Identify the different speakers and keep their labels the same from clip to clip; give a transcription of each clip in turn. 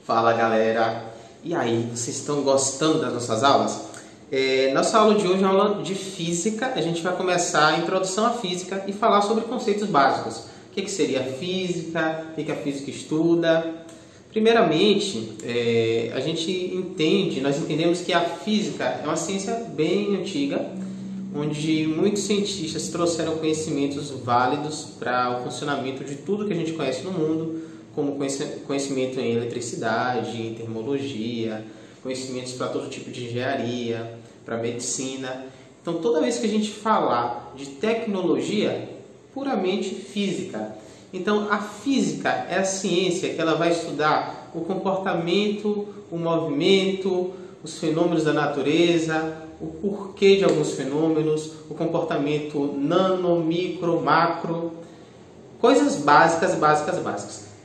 Speaker 1: Fala galera, e aí, vocês estão gostando das nossas aulas? Nossa aula de hoje é uma aula de física. A gente vai começar a introdução à física e falar sobre conceitos básicos. O que seria a física, o que a física estuda. Primeiramente, nós entendemos que a física é uma ciência bem antiga, onde muitos cientistas trouxeram conhecimentos válidos para o funcionamento de tudo que a gente conhece no mundo, como conhecimento em eletricidade, em termologia, conhecimentos para todo tipo de engenharia, para medicina. Então, toda vez que a gente falar de tecnologia, puramente física. Então, a física é a ciência que ela vai estudar o comportamento, o movimento, os fenômenos da natureza, o porquê de alguns fenômenos, o comportamento nano, micro, macro, coisas básicas.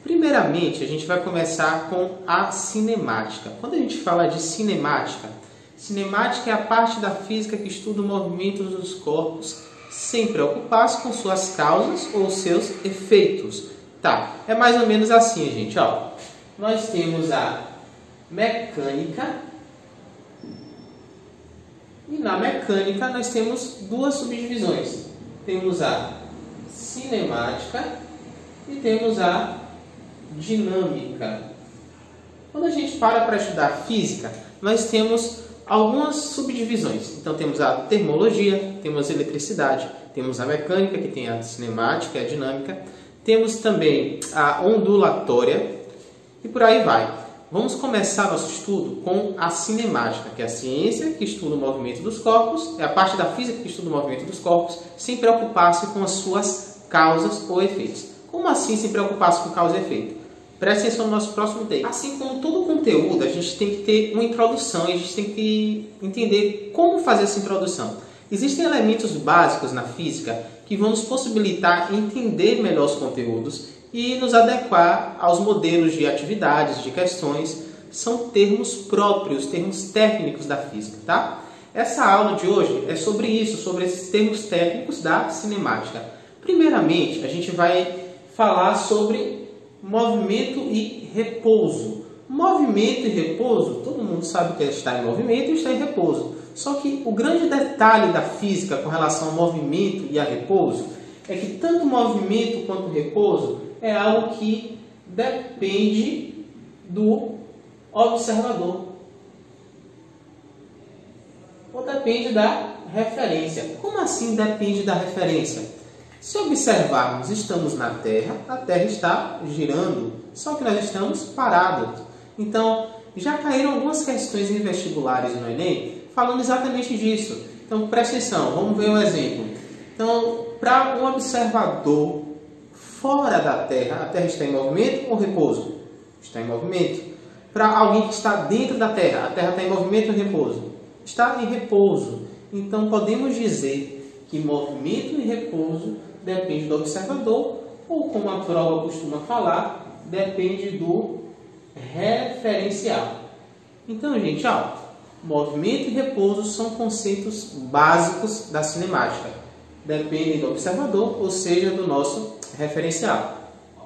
Speaker 1: Primeiramente, a gente vai começar com a cinemática. Quando a gente fala de cinemática é a parte da física que estuda o movimento dos corpos sem preocupar-se com suas causas ou seus efeitos. Tá, é mais ou menos assim, gente. Ó, nós temos a mecânica e na mecânica nós temos duas subdivisões. Temos a cinemática e temos a dinâmica. Quando a gente para estudar física, nós temos algumas subdivisões. Então temos a termologia, temos a eletricidade, temos a mecânica, que tem a cinemática e a dinâmica, temos também a ondulatória e por aí vai. Vamos começar nosso estudo com a cinemática, que é a ciência que estuda o movimento dos corpos, é a parte da física que estuda o movimento dos corpos, sem preocupar-se com as suas causas ou efeitos. Como assim sem preocupar-se com causa e efeito? Preste atenção no nosso próximo take. Assim como todo conteúdo, a gente tem que ter uma introdução e a gente tem que entender como fazer essa introdução. Existem elementos básicos na física que vão nos possibilitar entender melhor os conteúdos e nos adequar aos modelos de atividades, de questões. São termos próprios, termos técnicos da física, tá? Essa aula de hoje é sobre isso, sobre esses termos técnicos da cinemática. Primeiramente, a gente vai falar sobre movimento e repouso. Movimento e repouso, todo mundo sabe que é estar em movimento e estar em repouso. Só que o grande detalhe da física com relação ao movimento e a repouso é que tanto movimento quanto repouso é algo que depende do observador. Ou depende da referência. Como assim depende da referência? Se observarmos, estamos na Terra, a Terra está girando, só que nós estamos parados. Então, já caíram algumas questões em vestibulares no Enem falando exatamente disso. Então, presta atenção, vamos ver um exemplo. Então, para um observador fora da Terra, a Terra está em movimento ou repouso? Está em movimento. Para alguém que está dentro da Terra, a Terra está em movimento ou repouso? Está em repouso. Então, podemos dizer que movimento e repouso depende do observador, ou como a prova costuma falar, depende do referencial. Então, gente, ó, movimento e repouso são conceitos básicos da cinemática. Dependem do observador, ou seja, do nosso referencial.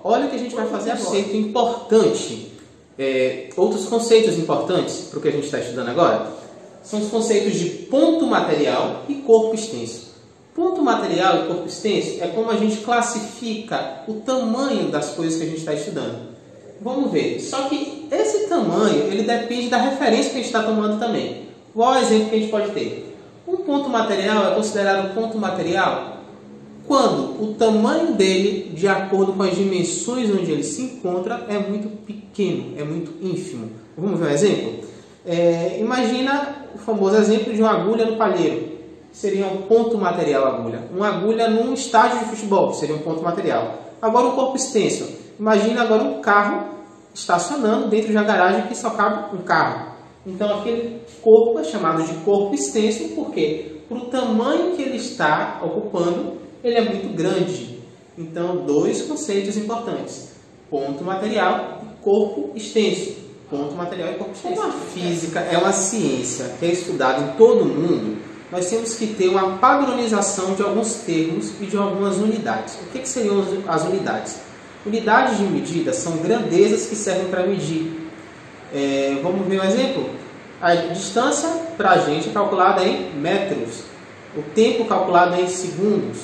Speaker 1: Olha o que a gente vai fazer agora. Conceito importante. Outros conceitos importantes para o que a gente está estudando agora são os conceitos de ponto material e corpo extenso. Ponto material e corpo extenso é como a gente classifica o tamanho das coisas que a gente está estudando. Vamos ver. Só que esse tamanho ele depende da referência que a gente está tomando também. Qual é o exemplo que a gente pode ter? Um ponto material é considerado ponto material quando o tamanho dele, de acordo com as dimensões onde ele se encontra, é muito pequeno, é muito ínfimo. Vamos ver um exemplo? Imagina o famoso exemplo de uma agulha no palheiro. Seria um ponto material agulha. Uma agulha num estádio de futebol seria um ponto material. Agora um corpo extenso. Imagina agora um carro estacionando dentro de uma garagem que só cabe um carro. Então aquele corpo é chamado de corpo extenso porque para o tamanho que ele está ocupando, ele é muito grande. Então dois conceitos importantes. Ponto material e corpo extenso. ponto material e corpo extenso. Como a física é uma ciência que é estudada em todo o mundo, nós temos que ter uma padronização de alguns termos e de algumas unidades. O que seriam as unidades? Unidades de medida são grandezas que servem para medir. Vamos ver um exemplo? A distância para a gente é calculada em metros. O tempo calculado em segundos.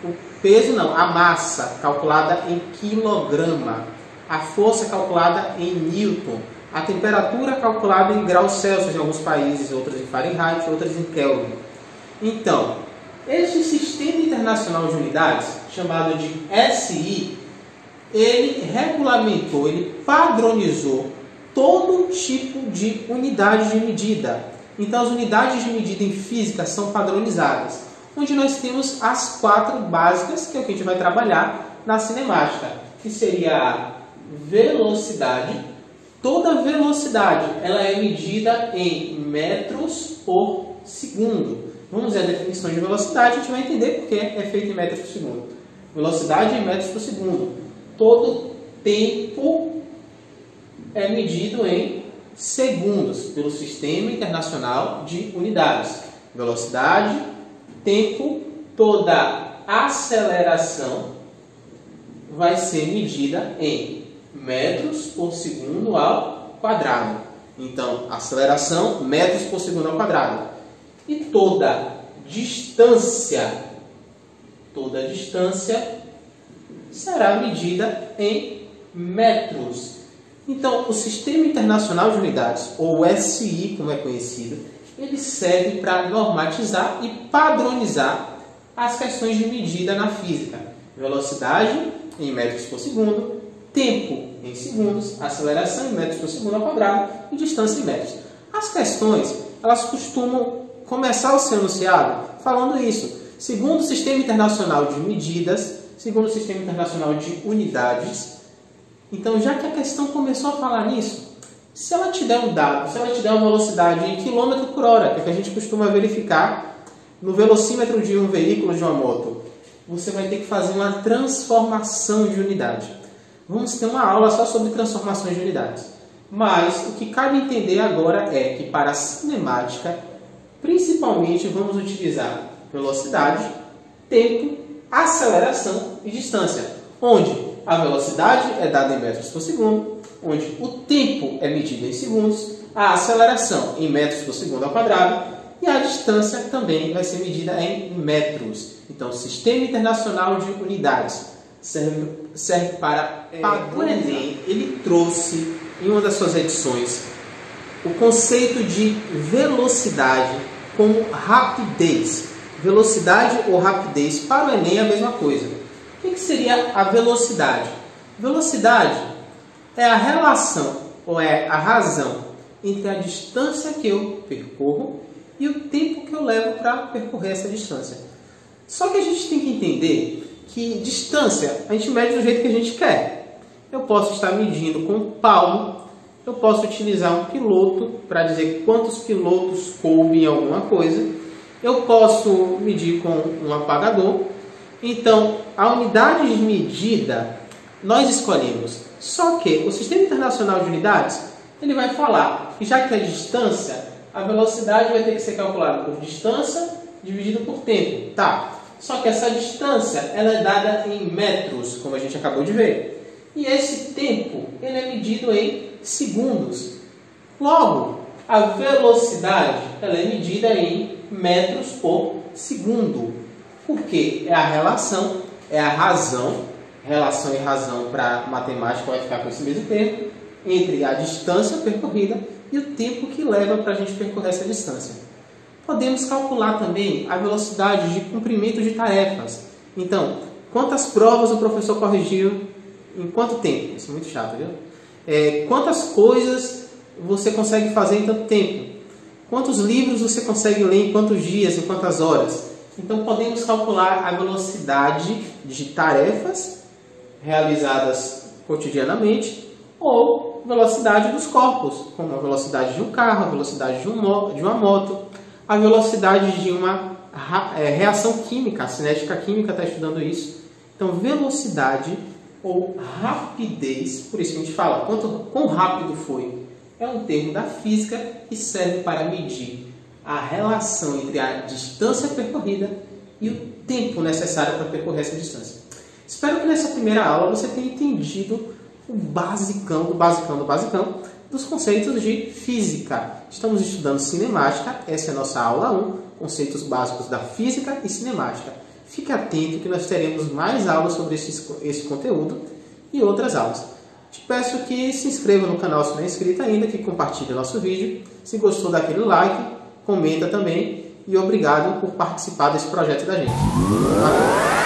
Speaker 1: O peso não, a massa calculada em quilograma. A força calculada em newton. A temperatura calculada em graus Celsius em alguns países, outros em Fahrenheit, outros em Kelvin. Então, este Sistema Internacional de Unidades, chamado de SI, ele regulamentou, ele padronizou todo tipo de unidade de medida. Então, as unidades de medida em física são padronizadas, onde nós temos as 4 básicas, que é o que a gente vai trabalhar na cinemática, que seria a velocidade. Toda velocidade ela é medida em metros por segundo. Vamos ver a definição de velocidade, a gente vai entender porque é feito em metros por segundo. Velocidade em metros por segundo. Todo tempo é medido em segundos pelo Sistema Internacional de Unidades. Velocidade, tempo, toda aceleração vai ser medida em metros por segundo ao quadrado. Então, aceleração, metros por segundo ao quadrado. E toda distância será medida em metros. Então, o Sistema Internacional de Unidades, ou SI, como é conhecido, ele serve para normatizar e padronizar as questões de medida na física. Velocidade em metros por segundo, tempo em segundos, aceleração em metros por segundo ao quadrado e distância em metros. As questões, elas costumam começar o seu enunciado falando isso. Segundo o Sistema Internacional de Medidas, segundo o Sistema Internacional de Unidades. Então, já que a questão começou a falar nisso, se ela te der um dado, se ela te der uma velocidade em km por hora, que é que a gente costuma verificar no velocímetro de um veículo, de uma moto, você vai ter que fazer uma transformação de unidade. Vamos ter uma aula só sobre transformações de unidades. Mas o que cabe entender agora é que para a cinemática, principalmente vamos utilizar velocidade, tempo, aceleração e distância, onde a velocidade é dada em metros por segundo, onde o tempo é medido em segundos, a aceleração em metros por segundo ao quadrado e a distância também vai ser medida em metros. Então, o Sistema Internacional de Unidades serve para o Enem. Ele trouxe em uma das suas edições o conceito de velocidade como rapidez. Velocidade ou rapidez para o Enem é a mesma coisa. O que seria a velocidade? Velocidade é a relação ou é a razão entre a distância que eu percorro e o tempo que eu levo para percorrer essa distância. Só que a gente tem que entender que distância a gente mede do jeito que a gente quer. Eu posso estar medindo com um palmo, eu posso utilizar um piloto para dizer quantos pilotos coube em alguma coisa, eu posso medir com um apagador. Então, a unidade de medida nós escolhemos. Só que o Sistema Internacional de Unidades ele vai falar que já que é distância, a velocidade vai ter que ser calculada por distância dividido por tempo. Tá. Só que essa distância ela é dada em metros, como a gente acabou de ver. E esse tempo ele é medido em segundos. Logo, a velocidade ela é medida em metros por segundo. Porque é a relação, é a razão, relação e razão para matemática vai ficar com esse mesmo termo, entre a distância percorrida e o tempo que leva para a gente percorrer essa distância. Podemos calcular também a velocidade de cumprimento de tarefas. Então, quantas provas o professor corrigiu em quanto tempo? Isso é muito chato, viu? Quantas coisas você consegue fazer em tanto tempo? Quantos livros você consegue ler em quantos dias, em quantas horas? Então, podemos calcular a velocidade de tarefas realizadas cotidianamente ou velocidade dos corpos, como a velocidade de um carro, a velocidade de uma moto, a velocidade de uma reação química, a cinética química está estudando isso. Então, velocidade ou rapidez, por isso que a gente fala quão rápido foi. É um termo da física e serve para medir a relação entre a distância percorrida e o tempo necessário para percorrer essa distância. Espero que nessa primeira aula você tenha entendido o basicão dos conceitos de física. Estamos estudando cinemática, essa é a nossa aula 1, conceitos básicos da física e cinemática. Fique atento que nós teremos mais aulas sobre esse conteúdo e outras aulas. Te peço que se inscreva no canal se não é inscrito ainda, que compartilhe o nosso vídeo. Se gostou, dá aquele like, comenta também e obrigado por participar desse projeto da gente. Valeu!